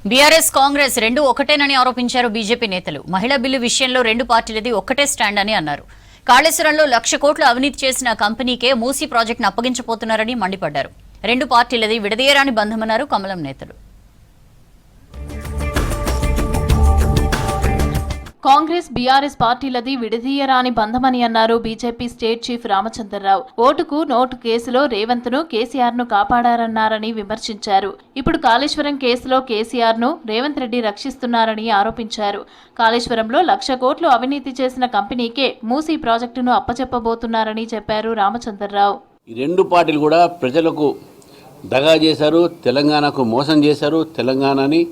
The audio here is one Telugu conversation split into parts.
బీఆర్ఎస్ కాంగ్రెస్ రెండు ఒకటేనని ఆరోపించారు బీజేపీ నేతలు. మహిళా బిల్లు విషయంలో రెండు పార్టీలది ఒక్కటే స్టాండ్ అని అన్నారు. కాళేశ్వరంలో 1,00,000 కోట్లు అవినీతి చేసిన కంపెనీకే మూసీ ప్రాజెక్టును అప్పగించబోతున్నారని మండిపడ్డారు. రెండు పార్టీలది విడదీయరాని బంధమన్నారు కమలం నేతలు. కాంగ్రెస్ బీఆర్ఎస్ పార్టీలది విడదీయరాని బంధమని అన్నారు బీజేపీ స్టేట్ చీఫ్ రామచంద్రరావు. ఓటుకు నోటు కేసులో రేవంత్ ను కేసీఆర్ ను కాపాడారన్నారని విమర్శించారు. ఇప్పుడు కాళేశ్వరం కేసులో కేసీఆర్ ను రేవంత్ రెడ్డి రక్షిస్తున్నారని ఆరోపించారు. కాళేశ్వరంలో 1,00,000 కోట్లు అవినీతి చేసిన కంపెనీకే మూసీ ప్రాజెక్టును అప్పచెప్పబోతున్నారని చెప్పారు రామచంద్రరావు. ఈ రెండు పార్టీలు కూడా ప్రజలకు దగా చేశారు, తెలంగాణకు మోసం చేశారు. తెలంగాణని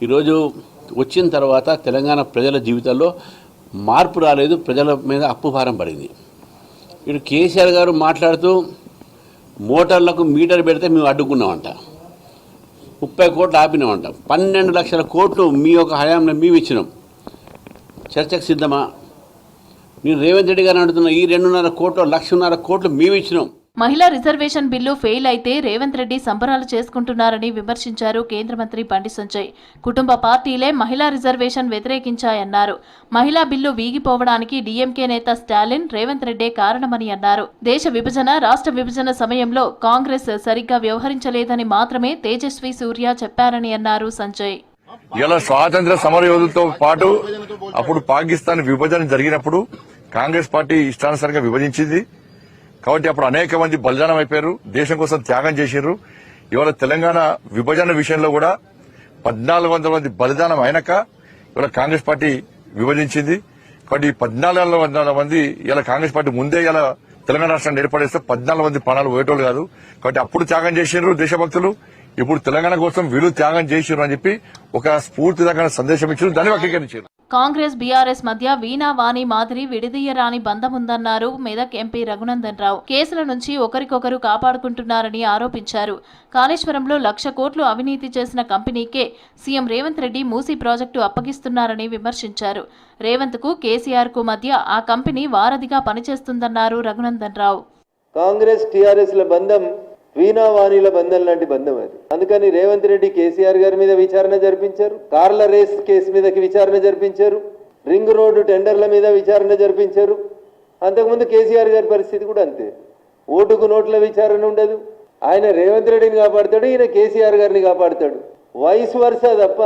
ఈరోజు వచ్చిన తర్వాత తెలంగాణ ప్రజల జీవితాల్లో మార్పు రాలేదు, ప్రజల మీద అప్పు భారం పడింది. ఇప్పుడు కేసీఆర్ గారు మాట్లాడుతూ మోటార్లకు మీటర్ పెడితే మేము అడ్డుకున్నామంట, 30 కోట్లు ఆపినామంట, 12 లక్షల కోట్లు మీ యొక్క హయాంలో మేము ఇచ్చినాం. చర్చకు సిద్ధమా? నేను రేవంత్ రెడ్డి గారు అడుగుతున్నా, ఈ 2.5 కోట్లు 1,00,000 కోట్లు మేము ఇచ్చినాం. మహిళా రిజర్వేషన్ బిల్లు ఫెయిల్ అయితే రేవంత్ రెడ్డి సంబరాలు చేసుకుంటున్నారని విమర్శించారు కేంద్ర మంత్రి బండి సంజయ్. కుటుంబ పార్టీలే మహిళా రిజర్వేషన్ వ్యతిరేకించాయన్నారు. మహిళా బిల్లు వీగిపోవడానికి డీఎంకే నేత స్టాలిన్, రేవంత్ రెడ్డే కారణమని అన్నారు. దేశ విభజన, రాష్ట్ర విభజన సమయంలో కాంగ్రెస్ సరిగ్గా వ్యవహరించలేదని మాత్రమే తేజస్వి సూర్య చెప్పారని అన్నారు సంజయ్. ఇలా స్వాతంత్ర సమరయోధులతో పాటు అప్పుడు పాకిస్తాన్ విభజన జరిగినప్పుడు కాంగ్రెస్ పార్టీ ఇష్టానుసారంగా విభజించింది. కాబట్టి అప్పుడు అనేక మంది బలిదానం అయిపోయారు, దేశం కోసం త్యాగం చేశారు. ఇవాళ తెలంగాణ విభజన విషయంలో కూడా 1,400 మంది బలిదానం అయినాక ఇవాళ కాంగ్రెస్ పార్టీ విభజించింది. కాబట్టి 1,400 మంది ఇలా కాంగ్రెస్ పార్టీ ముందే ఇలా తెలంగాణ రాష్ట్రాన్ని ఏర్పడేస్తే 14 మంది ప్రాణాలు పోయేటోళ్ళు కాదు. కాబట్టి అప్పుడు త్యాగం చేశారు దేశభక్తులు, ఇప్పుడు తెలంగాణ కోసం వీళ్ళు త్యాగం చేశారు అని చెప్పి ఒక స్ఫూర్తిదాయకమైన సందేశం ఇచ్చారు, దాన్ని వక్రీకరించారు. కాంగ్రెస్ బీఆర్ఎస్ మధ్య వీణా వాణి మాదిరి విడదీయరాని బంధం ఉందన్నారు మెదక్ ఎంపీ రఘునందన్ రావు. కేసుల నుంచి ఒకరికొకరు కాపాడుకుంటున్నారని ఆరోపించారు. కాళేశ్వరంలో 1,00,000 కోట్లు అవినీతి చేసిన కంపెనీకే సీఎం రేవంత్ రెడ్డి మూసీ ప్రాజెక్టు అప్పగిస్తున్నారని విమర్శించారు. రేవంత్ కు కేసీఆర్ కు మధ్య ఆ కంపెనీ వారధిగా పనిచేస్తుందన్నారు రఘునందన్ రావు. కాంగ్రెస్ టీఆర్ఎస్ ల బంధం వీణావాణిల బంధం లాంటి బంధం అది. అందుకని రేవంత్ రెడ్డి కేసీఆర్ గారి మీద విచారణ జరిపించారు, కార్ల రేస్ కేసు మీదకి విచారణ జరిపించారు, రింగ్ రోడ్డు టెండర్ల మీద విచారణ జరిపించారు. అంతకుముందు కేసీఆర్ గారి పరిస్థితి కూడా అంతే. ఓటుకు నోట్ల విచారణ ఉండదు. ఆయన రేవంత్ రెడ్డిని కాపాడుతాడు, ఈయన కేసీఆర్ గారిని కాపాడుతాడు. వయసు వరుస తప్ప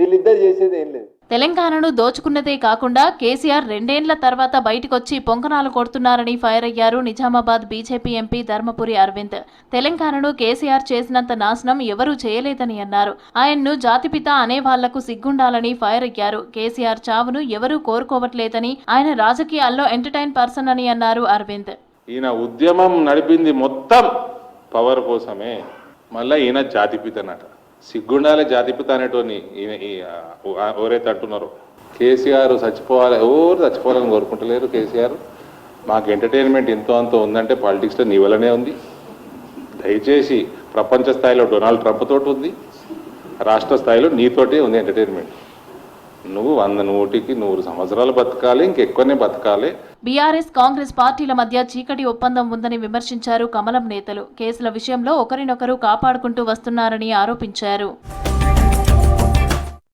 వీళ్ళిద్దరు చేసేది ఏం లేదు. తెలంగాణను దోచుకున్నదే కాకుండా కేసీఆర్ 2 ఏళ్ల తర్వాత బయటకొచ్చి పొంకనాలు కొడుతున్నారని ఫైర్ అయ్యారు నిజామాబాద్ బీజేపీ ఎంపీ ధర్మపురి అరవింద్. తెలంగాణను కేసీఆర్ చేసినంత నాశనం ఎవరూ చేయలేదని అన్నారు. ఆయన్ను జాతిపిత అనే వాళ్లకు సిగ్గుండాలని ఫైర్ అయ్యారు. కేసీఆర్ చావును ఎవరూ కోరుకోవట్లేదని, ఆయన రాజకీయాల్లో ఎంటర్టైన్ పర్సన్ అని అన్నారు అరవింద్. ఈయన ఉద్యమం నడిపింది మొత్తం పవర్ కోసమే, మళ్ళీ ఈయన జాతిపితనట. సిగ్గుండాలే జాతిపిత అనేటోని ఎవరైతే అంటున్నారో. కేసీఆర్ చచ్చిపోవాలి, ఎవరు చచ్చిపోవాలని కోరుకుంటలేరు. కేసీఆర్ మాకు ఎంటర్టైన్మెంట్ ఎంతో అంతో ఉందంటే పాలిటిక్స్లో నీ వల్లనే ఉంది. దయచేసి ప్రపంచ స్థాయిలో డొనాల్డ్ ట్రంప్ తోటి ఉంది, రాష్ట్ర స్థాయిలో నీతోటే ఉంది ఎంటర్టైన్మెంట్. నువ్వు 100 సంవత్సరాలు బతకాలి, ఇంకెక్కువనే బతకాలి. బీఆర్ఎస్ కాంగ్రెస్ పార్టీల మధ్య చీకటి ఒప్పందం ఉందని విమర్శించారు కమలం నేతలు. కేసుల విషయంలో ఒకరినొకరు కాపాడుకుంటూ వస్తున్నారని ఆరోపించారు.